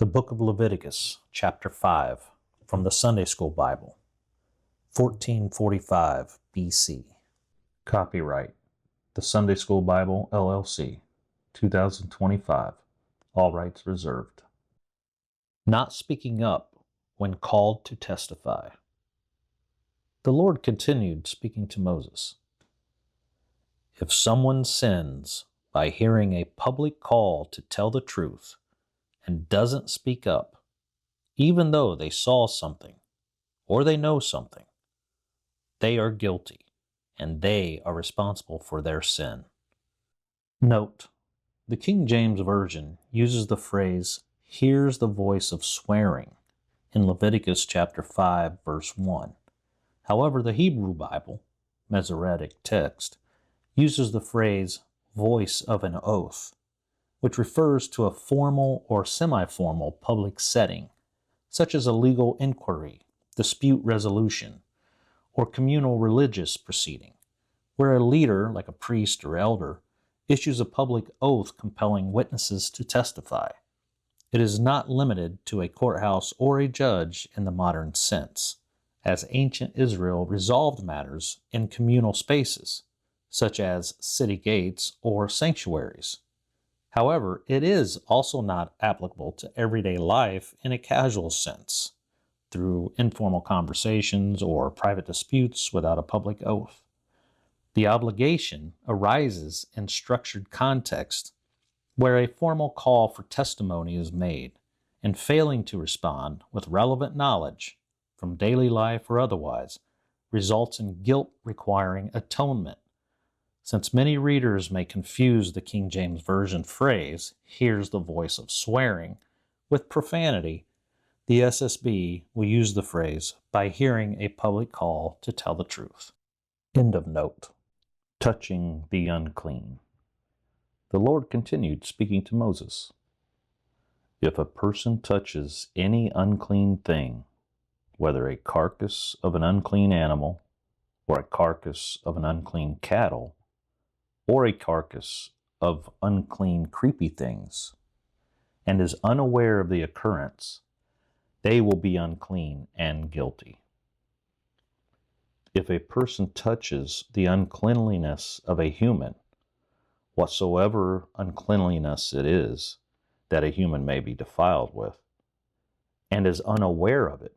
The Book of Leviticus, Chapter 5, from the Sunday School Bible, 1445 BC. Copyright, The Sunday School Bible, LLC, 2025. All rights reserved. Not speaking up when called to testify. The Lord continued speaking to Moses. If someone sins by hearing a public call to tell the truth, and doesn't speak up, even though they saw something or they know something, they are guilty and they are responsible for their sin. Note, the King James Version uses the phrase, "hears the voice of swearing," in Leviticus chapter 5, verse 1. However, the Hebrew Bible, Masoretic text, uses the phrase, "voice of an oath," which refers to a formal or semi-formal public setting, such as a legal inquiry, dispute resolution, or communal religious proceeding, where a leader, like a priest or elder, issues a public oath compelling witnesses to testify. It is not limited to a courthouse or a judge in the modern sense, as ancient Israel resolved matters in communal spaces, such as city gates or sanctuaries. However, it is also not applicable to everyday life in a casual sense, through informal conversations or private disputes without a public oath. The obligation arises in structured context where a formal call for testimony is made, and failing to respond with relevant knowledge, from daily life or otherwise, results in guilt requiring atonement. Since many readers may confuse the King James Version phrase, "hears the voice of swearing," with profanity, the SSB will use the phrase, "by hearing a public call to tell the truth." End of note. Touching the unclean. The Lord continued speaking to Moses. If a person touches any unclean thing, whether a carcass of an unclean animal, or a carcass of an unclean cattle, or a carcass of unclean creepy things, and is unaware of the occurrence, they will be unclean and guilty. If a person touches the uncleanliness of a human, whatsoever uncleanliness it is that a human may be defiled with, and is unaware of it,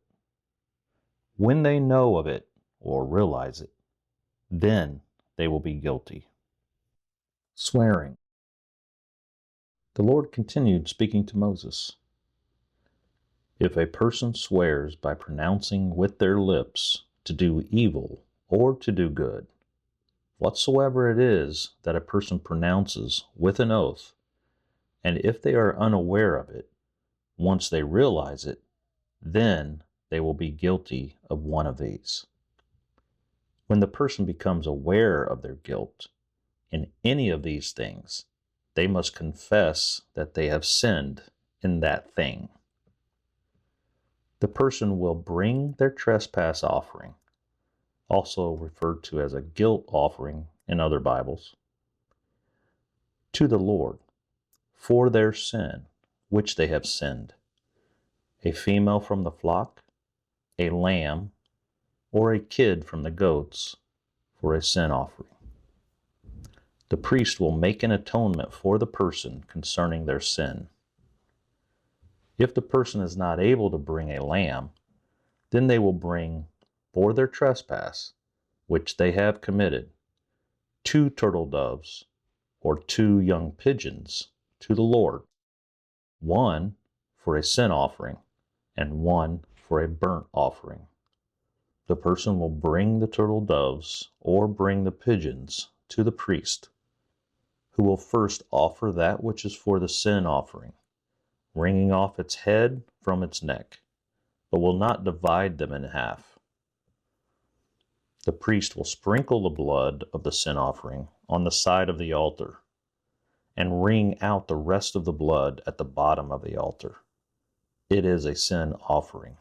when they know of it or realize it, then they will be guilty. Swearing. The Lord continued speaking to Moses. If a person swears by pronouncing with their lips to do evil or to do good, whatsoever it is that a person pronounces with an oath, and if they are unaware of it, once they realize it, then they will be guilty of one of these. When the person becomes aware of their guilt in any of these things, they must confess that they have sinned in that thing. The person will bring their trespass offering, also referred to as a guilt offering in other Bibles, to the Lord for their sin, which they have sinned, a female from the flock, a lamb, or a kid from the goats for a sin offering. The priest will make an atonement for the person concerning their sin. If the person is not able to bring a lamb, then they will bring, for their trespass, which they have committed, 2 turtle doves or 2 young pigeons to the Lord, 1 for a sin offering and 1 for a burnt offering. The person will bring the turtle doves or bring the pigeons to the priest, who will first offer that which is for the sin offering, wringing off its head from its neck, but will not divide them in half. The priest will sprinkle the blood of the sin offering on the side of the altar, and wring out the rest of the blood at the bottom of the altar. It is a sin offering.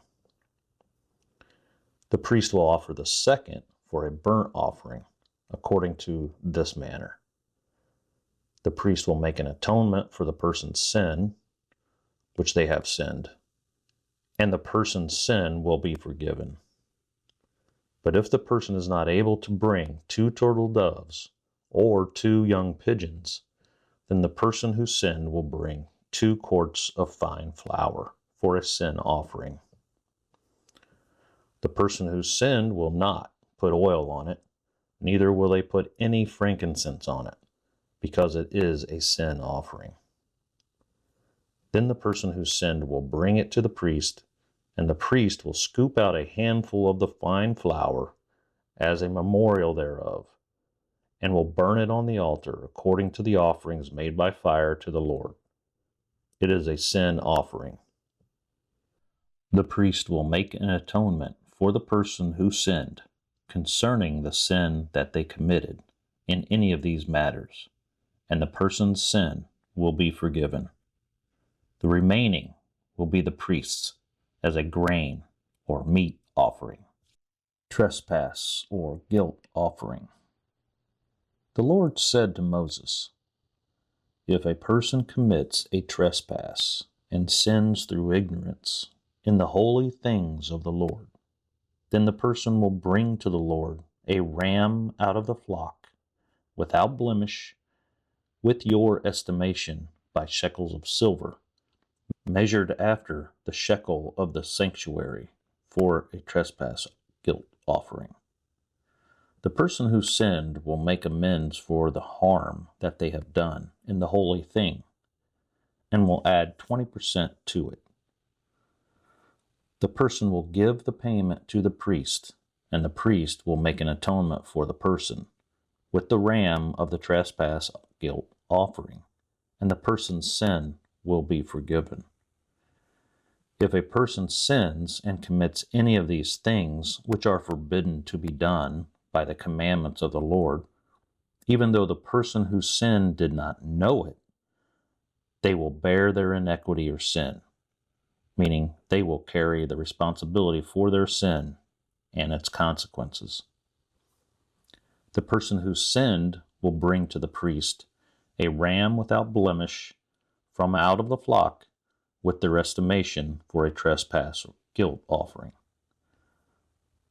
The priest will offer the second for a burnt offering, according to this manner. The priest will make an atonement for the person's sin, which they have sinned, and the person's sin will be forgiven. But if the person is not able to bring 2 turtle doves or 2 young pigeons, then the person who sinned will bring 2 quarts of fine flour for a sin offering. The person who sinned will not put oil on it, neither will they put any frankincense on it, because it is a sin offering. Then the person who sinned will bring it to the priest, and the priest will scoop out a handful of the fine flour as a memorial thereof, and will burn it on the altar according to the offerings made by fire to the Lord. It is a sin offering. The priest will make an atonement for the person who sinned concerning the sin that they committed in any of these matters, and the person's sin will be forgiven. The remaining will be the priest's as a grain or meat offering. Trespass or guilt offering. The Lord said to Moses, "If a person commits a trespass and sins through ignorance in the holy things of the Lord, then the person will bring to the Lord a ram out of the flock, without blemish, with your estimation by shekels of silver, measured after the shekel of the sanctuary, for a trespass guilt offering. The person who sinned will make amends for the harm that they have done in the holy thing, and will add 20% to it. The person will give the payment to the priest, and the priest will make an atonement for the person with the ram of the trespass guilt offering, and the person's sin will be forgiven. If a person sins and commits any of these things which are forbidden to be done by the commandments of the Lord, even though the person who sinned did not know it, they will bear their iniquity or sin, meaning they will carry the responsibility for their sin and its consequences. The person who sinned will bring to the priest a ram without blemish from out of the flock, with their estimation for a trespass guilt offering.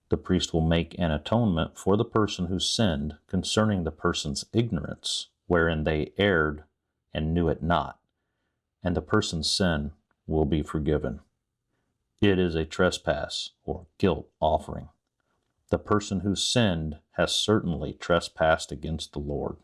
The priest will make an atonement for the person who sinned concerning the person's ignorance, wherein they erred and knew it not, and the person's sin will be forgiven. It is a trespass or guilt offering. The person who sinned has certainly trespassed against the Lord.